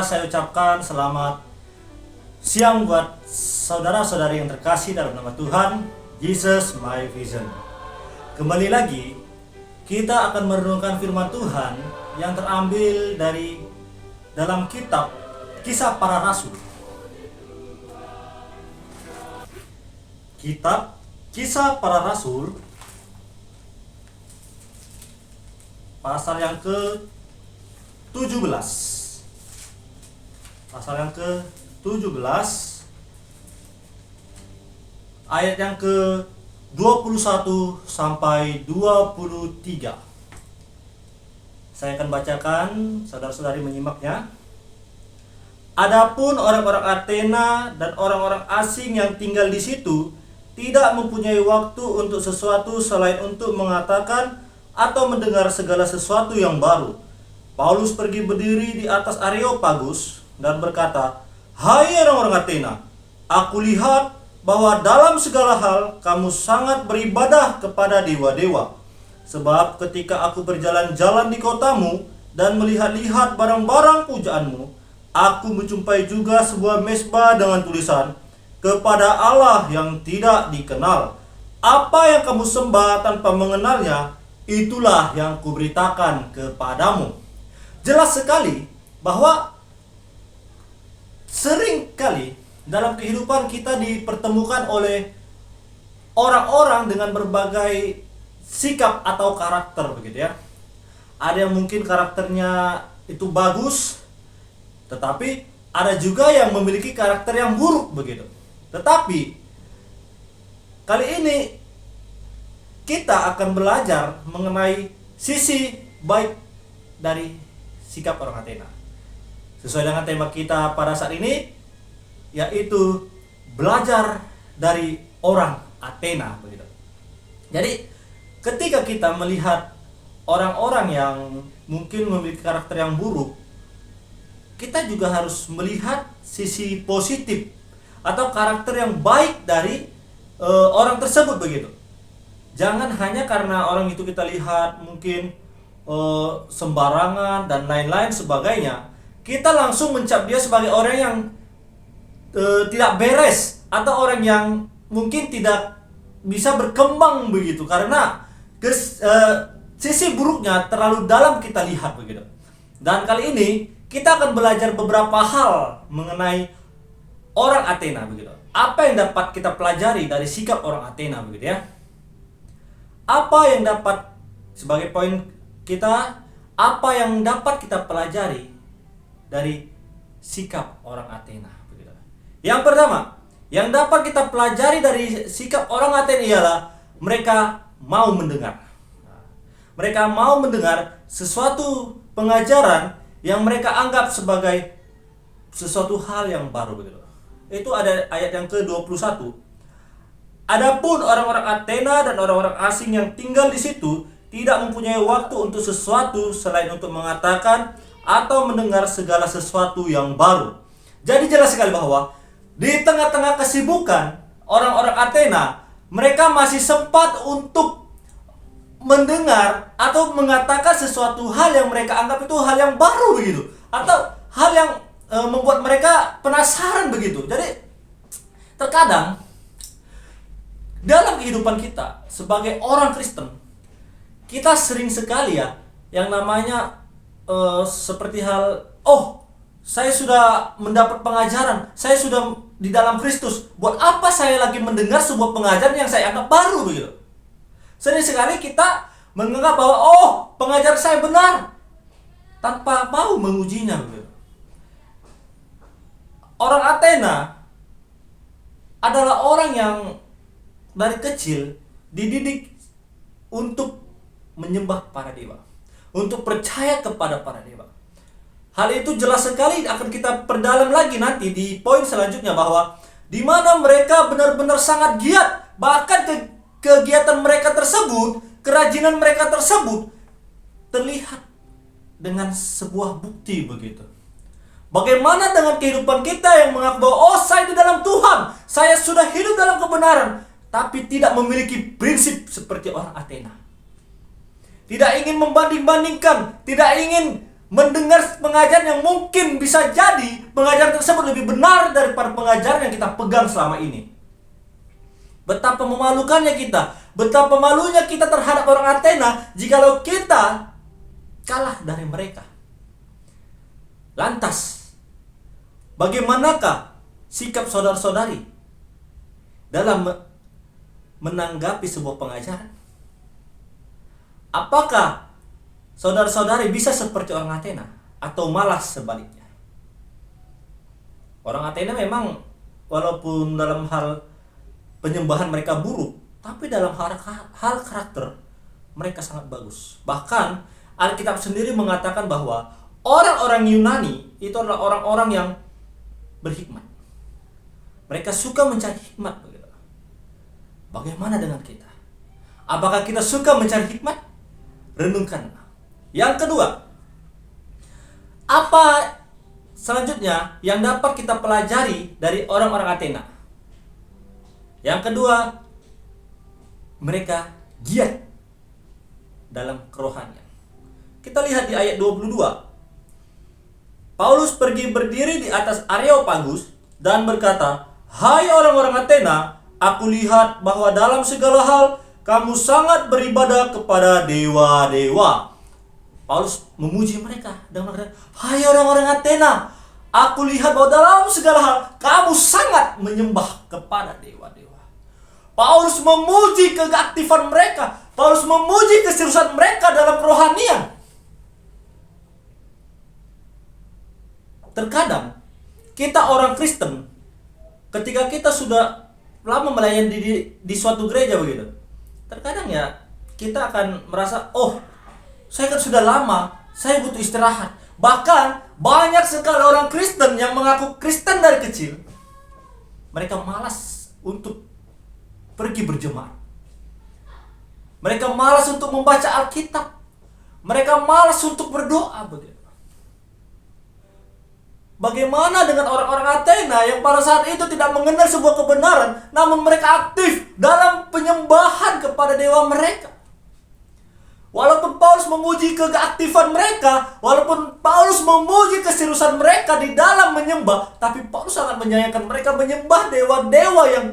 saya ucapkan selamat siang buat saudara-saudari yang terkasih dalam nama Tuhan, Jesus my vision. Kembali lagi, kita akan merenungkan firman Tuhan yang terambil dari dalam kitab Kisah Para Rasul. Kitab Kisah Para Rasul pasal yang ke-17. Pasal yang ke-17 ayat yang ke-21 sampai 23. Saya akan bacakan, saudara-saudari menyimaknya. Adapun orang-orang Athena dan orang-orang asing yang tinggal di situ tidak mempunyai waktu untuk sesuatu selain untuk mengatakan atau mendengar segala sesuatu yang baru. Paulus pergi berdiri di atas Areopagus dan berkata, "Hai orang-orang Athena, aku lihat bahwa dalam segala hal kamu sangat beribadah kepada dewa-dewa. Sebab ketika aku berjalan-jalan di kotamu dan melihat-lihat barang-barang pujaanmu, aku menjumpai juga sebuah mezbah dengan tulisan, kepada Allah yang tidak dikenal. Apa yang kamu sembah tanpa mengenalnya, itulah yang kuberitakan kepadamu." Jelas sekali bahwa sering kali dalam kehidupan kita dipertemukan oleh orang-orang dengan berbagai sikap atau karakter, begitu ya. Ada yang mungkin karakternya itu bagus, tetapi ada juga yang memiliki karakter yang buruk, begitu. Tetapi kali ini kita akan belajar mengenai sisi baik dari sikap orang Athena. Sesuai dengan tema kita pada saat ini, yaitu belajar dari orang Athena, begitu. Jadi, ketika kita melihat orang-orang yang mungkin memiliki karakter yang buruk, kita juga harus melihat sisi positif atau karakter yang baik dari orang tersebut, begitu. Jangan hanya karena orang itu kita lihat mungkin sembarangan dan lain-lain sebagainya, kita langsung mencap dia sebagai orang yang tidak beres atau orang yang mungkin tidak bisa berkembang, begitu, karena sisi buruknya terlalu dalam kita lihat, begitu. Dan kali ini kita akan belajar beberapa hal mengenai orang Athena, begitu. Apa yang dapat kita pelajari dari sikap orang Athena, begitu ya. Apa yang dapat, sebagai poin kita, apa yang dapat kita pelajari dari sikap orang Athena, begitu. Yang pertama, yang dapat kita pelajari dari sikap orang Athena ialah mereka mau mendengar. Mereka mau mendengar sesuatu pengajaran yang mereka anggap sebagai sesuatu hal yang baru, begitu. Itu ada ayat yang ke-21. Adapun orang-orang Athena dan orang-orang asing yang tinggal di situ tidak mempunyai waktu untuk sesuatu selain untuk mengatakan atau mendengar segala sesuatu yang baru. Jadi jelas sekali bahwa di tengah-tengah kesibukan orang-orang Athena, mereka masih sempat untuk mendengar atau mengatakan sesuatu hal yang mereka anggap itu hal yang baru, begitu, atau hal yang membuat mereka penasaran, begitu. Jadi terkadang dalam kehidupan kita sebagai orang Kristen, kita sering sekali ya yang namanya seperti hal, saya sudah mendapat pengajaran, saya sudah di dalam Kristus, buat apa saya lagi mendengar sebuah pengajaran yang saya anggap baru, begitu. Sering sekali kita menganggap bahwa pengajaran saya benar tanpa mau mengujinya, begitu. Orang Athena adalah orang yang dari kecil dididik untuk menyembah para dewa, untuk percaya kepada para dewa. Hal itu jelas sekali akan kita perdalam lagi nanti di poin selanjutnya, bahwa di mana mereka benar-benar sangat giat, bahkan kegiatan mereka tersebut, kerajinan mereka tersebut terlihat dengan sebuah bukti, begitu. Bagaimana dengan kehidupan kita yang mengaku bahwa saya di dalam Tuhan, saya sudah hidup dalam kebenaran, tapi tidak memiliki prinsip seperti orang Athena. Tidak ingin membanding-bandingkan, tidak ingin mendengar pengajaran yang mungkin bisa jadi pengajaran tersebut lebih benar daripada pengajaran yang kita pegang selama ini. Betapa memalukannya kita, betapa malunya kita terhadap orang Athena jikalau kita kalah dari mereka. Lantas, bagaimanakah sikap saudara-saudari dalam menanggapi sebuah pengajaran? Apakah saudara-saudari bisa seperti orang Athena atau malah sebaliknya? Orang Athena memang walaupun dalam hal penyembahan mereka buruk, tapi dalam hal karakter mereka sangat bagus. Bahkan Alkitab sendiri mengatakan bahwa orang-orang Yunani itu adalah orang-orang yang berhikmat. Mereka suka mencari hikmat. Bagaimana dengan kita? Apakah kita suka mencari hikmat? Renungkanlah. Yang kedua, apa selanjutnya yang dapat kita pelajari dari orang-orang Athena? Yang kedua, mereka giat dalam kerohanian. Kita lihat di ayat 22. Paulus pergi berdiri di atas Areopagus dan berkata, "Hai orang-orang Athena, aku lihat bahwa dalam segala hal kamu sangat beribadah kepada dewa-dewa." Paulus memuji mereka dan mengatakan, "Hai orang-orang Athena, aku lihat bahwa dalam segala hal kamu sangat menyembah kepada dewa-dewa." Paulus memuji keaktifan mereka. Paulus memuji keseriusan mereka dalam kerohanian. Terkadang kita orang Kristen, ketika kita sudah lama melayani di suatu gereja begitu, terkadang ya kita akan merasa, oh, saya kan sudah lama, saya butuh istirahat. Bahkan banyak sekali orang Kristen yang mengaku Kristen dari kecil, mereka malas untuk pergi berjemaat. Mereka malas untuk membaca Alkitab. Mereka malas untuk berdoa begitu. Bagaimana dengan orang-orang Athena yang pada saat itu tidak mengenal sebuah kebenaran, namun mereka aktif dalam penyembahan kepada dewa mereka? Walaupun Paulus memuji keaktifan mereka, walaupun Paulus memuji keseriusan mereka di dalam menyembah, tapi Paulus sangat menyayangkan mereka menyembah dewa-dewa yang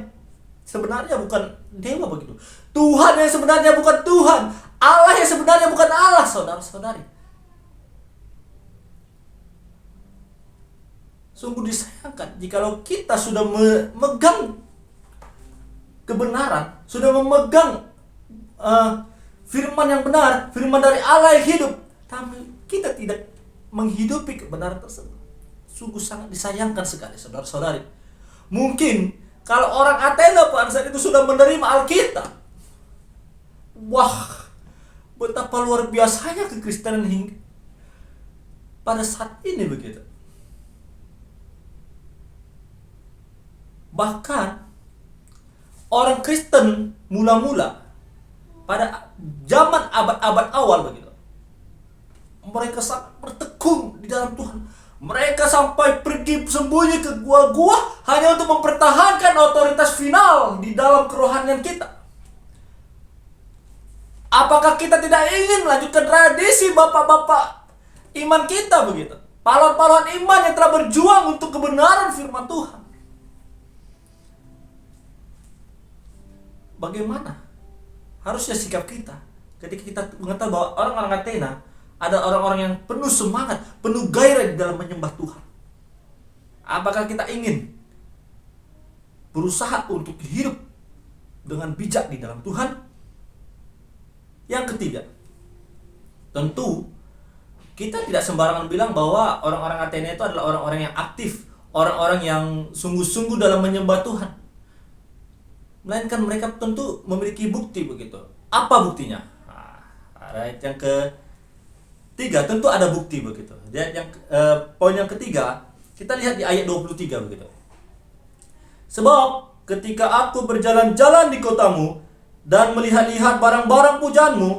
sebenarnya bukan dewa begitu. Tuhan yang sebenarnya bukan Tuhan. Allah yang sebenarnya bukan Allah, saudara-saudari. Sungguh disayangkan jikalau kita sudah memegang kebenaran, sudah memegang firman yang benar, firman dari Allah yang hidup, tapi kita tidak menghidupi kebenaran tersebut. Sungguh sangat disayangkan sekali, saudara-saudari. Mungkin kalau orang Athena pada saat itu sudah menerima Alkitab, wah, betapa luar biasanya kekristenan hingga pada saat ini begitu. Bahkan orang Kristen mula-mula pada zaman abad-abad awal begitu, mereka sangat bertekun di dalam Tuhan. Mereka sampai pergi sembunyi ke gua-gua hanya untuk mempertahankan otoritas final di dalam kerohanian kita. Apakah kita tidak ingin melanjutkan tradisi bapak-bapak iman kita begitu? Pahlawan-pahlawan iman yang telah berjuang untuk kebenaran firman Tuhan. Bagaimana harusnya sikap kita ketika kita mengetahui bahwa orang-orang Athena ada orang-orang yang penuh semangat, penuh gairah di dalam menyembah Tuhan? Apakah kita ingin berusaha untuk hidup dengan bijak di dalam Tuhan? Yang ketiga, tentu kita tidak sembarangan bilang bahwa orang-orang Athena itu adalah orang-orang yang aktif, orang-orang yang sungguh-sungguh dalam menyembah Tuhan. Melainkan mereka tentu memiliki bukti begitu. Apa buktinya? Ayat yang ketiga, tentu ada bukti begitu. Poin yang ketiga, kita lihat di ayat 23 begitu. Sebab ketika aku berjalan-jalan di kotamu dan melihat-lihat barang-barang pujaanmu,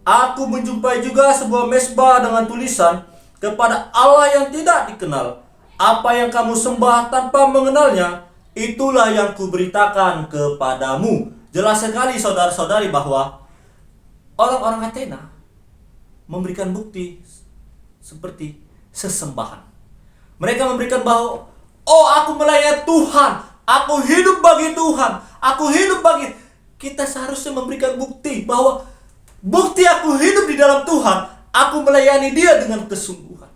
aku menjumpai juga sebuah mezbah dengan tulisan, kepada Allah yang tidak dikenal. Apa yang kamu sembah tanpa mengenalnya, itulah yang kuberitakan kepadamu. Jelas sekali saudara-saudari bahwa orang-orang Athena memberikan bukti seperti sesembahan. Mereka memberikan bahwa, oh aku melayani Tuhan, aku hidup bagi Tuhan, aku hidup bagi. Kita seharusnya memberikan bukti bahwa bukti aku hidup di dalam Tuhan, aku melayani Dia dengan kesungguhan.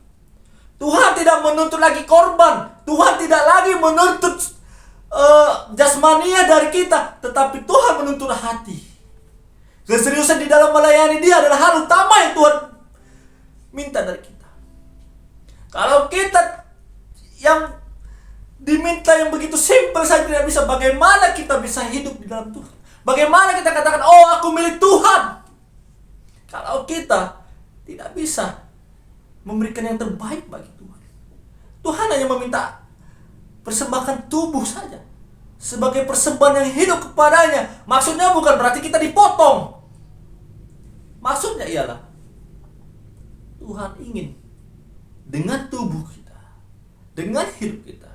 Tuhan tidak menuntut lagi korban, Tuhan tidak lagi menuntut jasmania dari kita, tetapi Tuhan menuntut hati. Keseriusan di dalam melayani Dia adalah hal utama yang Tuhan minta dari kita. Kalau kita yang diminta yang begitu simpel saja tidak bisa, bagaimana kita bisa hidup di dalam Tuhan? Bagaimana kita katakan, oh aku milik Tuhan? Kalau kita tidak bisa memberikan yang terbaik bagi Tuhan. Tuhan hanya meminta persembahkan tubuh saja sebagai persembahan yang hidup kepadanya. Maksudnya bukan berarti kita dipotong. Maksudnya ialah Tuhan ingin dengan tubuh kita, dengan hidup kita,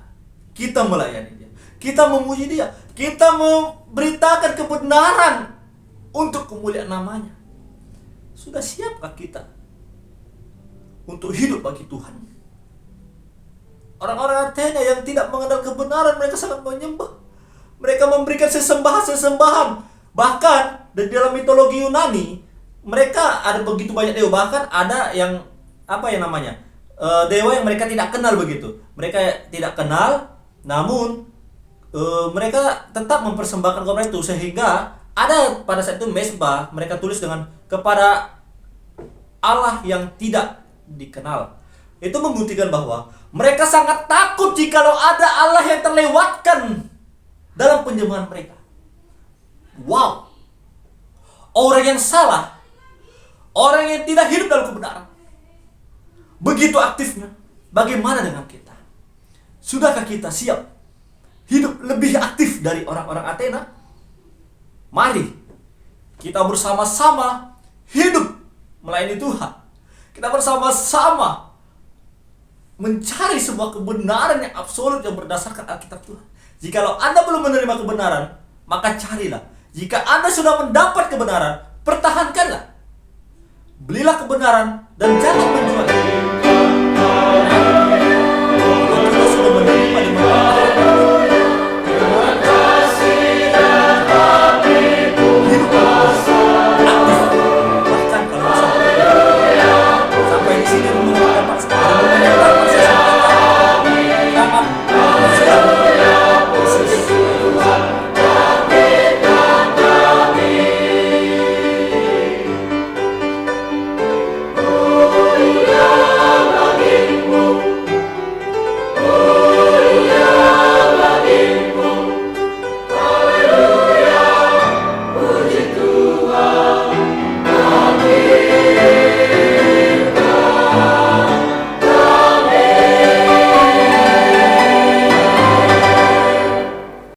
kita melayani Dia, kita memuji Dia, kita memberitakan kebenaran untuk kemuliaan namanya. Sudah siapkah kita untuk hidup bagi Tuhan? Orang-orang Athena yang tidak mengenal kebenaran, mereka sangat menyembah. Mereka memberikan sesembahan-sesembahan. Bahkan di dalam mitologi Yunani, mereka ada begitu banyak dewa. Bahkan ada yang dewa yang mereka tidak kenal begitu. Mereka tidak kenal, namun mereka tetap mempersembahkan kepada itu, sehingga ada pada saat itu mesbah mereka tulis dengan kepada Allah yang tidak dikenal. Itu membuktikan bahwa mereka sangat takut jikalau ada Allah yang terlewatkan dalam penyembahan mereka. Wow. Orang yang salah, orang yang tidak hidup dalam kebenaran, begitu aktifnya. Bagaimana dengan kita? Sudahkah kita siap hidup lebih aktif dari orang-orang Athena? Mari kita bersama-sama hidup melayani Tuhan. Kita bersama-sama mencari sebuah kebenaran yang absolut yang berdasarkan Alkitab Tuhan. Jikalau Anda belum menerima kebenaran, maka carilah. Jika Anda sudah mendapat kebenaran, pertahankanlah. Belilah kebenaran dan jangan menjual.